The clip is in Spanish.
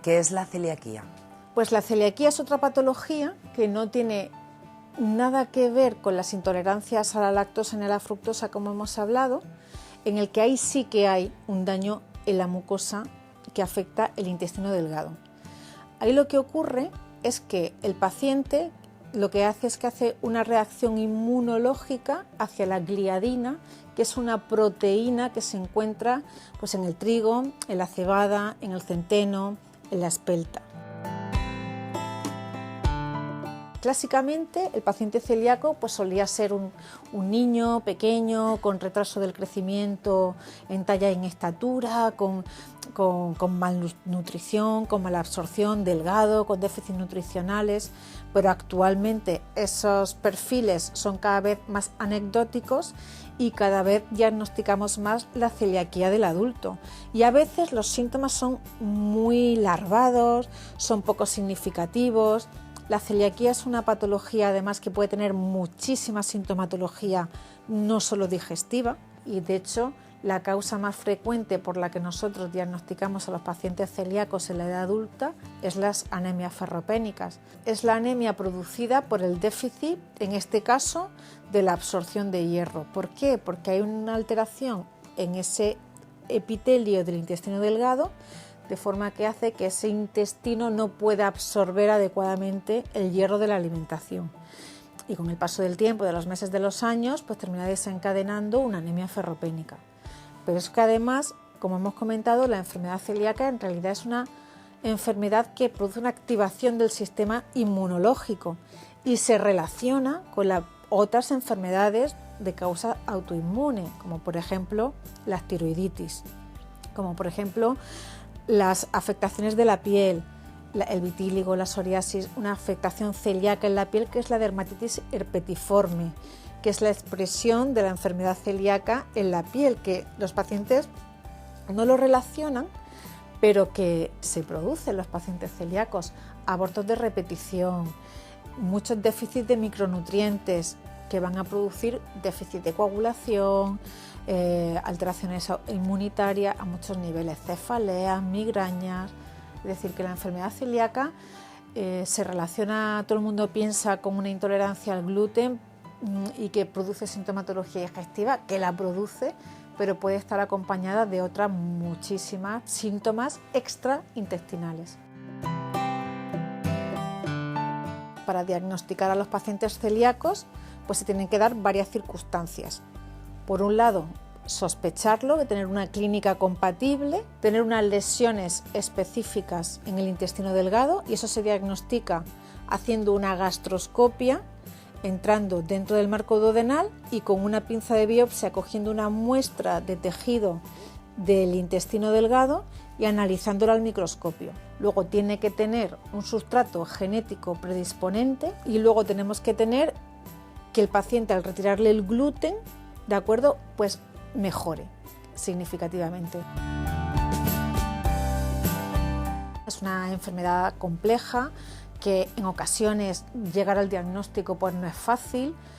¿Qué es la celiaquía? Pues la celiaquía es otra patología que no tiene nada que ver con las intolerancias a la lactosa ni a la fructosa, como hemos hablado, en el que ahí sí que hay un daño en la mucosa que afecta el intestino delgado. Ahí lo que ocurre es que el paciente lo que hace es que hace una reacción inmunológica hacia la gliadina, que es una proteína que se encuentra pues, en el trigo, en la cebada, en el centeno, en la espelta. Clásicamente el paciente celíaco pues, solía ser un niño pequeño con retraso del crecimiento en talla y en estatura, con malnutrición, con mala absorción, delgado, con déficits nutricionales, pero actualmente esos perfiles son cada vez más anecdóticos y cada vez diagnosticamos más la celiaquía del adulto. Y a veces los síntomas son muy larvados, son poco significativos. La celiaquía es una patología además que puede tener muchísima sintomatología, no solo digestiva, y de hecho la causa más frecuente por la que nosotros diagnosticamos a los pacientes celíacos en la edad adulta es las anemias ferropénicas. Es la anemia producida por el déficit, en este caso, de la absorción de hierro. ¿Por qué? Porque hay una alteración en ese epitelio del intestino delgado, de forma que hace que ese intestino no pueda absorber adecuadamente el hierro de la alimentación. Y con el paso del tiempo, de los meses, de los años, pues termina desencadenando una anemia ferropénica. Pero es que además, como hemos comentado, la enfermedad celíaca en realidad es una enfermedad que produce una activación del sistema inmunológico y se relaciona con otras enfermedades de causa autoinmune, como por ejemplo la tiroiditis, como por ejemplo las afectaciones de la piel, el vitíligo, la psoriasis, una afectación celíaca en la piel que es la dermatitis herpetiforme, que es la expresión de la enfermedad celíaca en la piel, que los pacientes no lo relacionan, pero que se produce en los pacientes celíacos, abortos de repetición, muchos déficits de micronutrientes que van a producir déficit de coagulación, alteraciones inmunitarias a muchos niveles, cefaleas, migrañas. Es decir, que la enfermedad celíaca se relaciona, todo el mundo piensa con una intolerancia al gluten y que produce sintomatología digestiva, que la produce, pero puede estar acompañada de otras muchísimas síntomas extraintestinales. Para diagnosticar a los pacientes celíacos, pues se tienen que dar varias circunstancias. Por un lado, sospecharlo, de tener una clínica compatible, tener unas lesiones específicas en el intestino delgado, y eso se diagnostica haciendo una gastroscopia, entrando dentro del marco duodenal y con una pinza de biopsia cogiendo una muestra de tejido del intestino delgado y analizándola al microscopio. Luego tiene que tener un sustrato genético predisponente y luego tenemos que tener que el paciente, al retirarle el gluten, ¿de acuerdo?, pues mejore significativamente. Es una enfermedad compleja que en ocasiones llegar al diagnóstico pues no es fácil,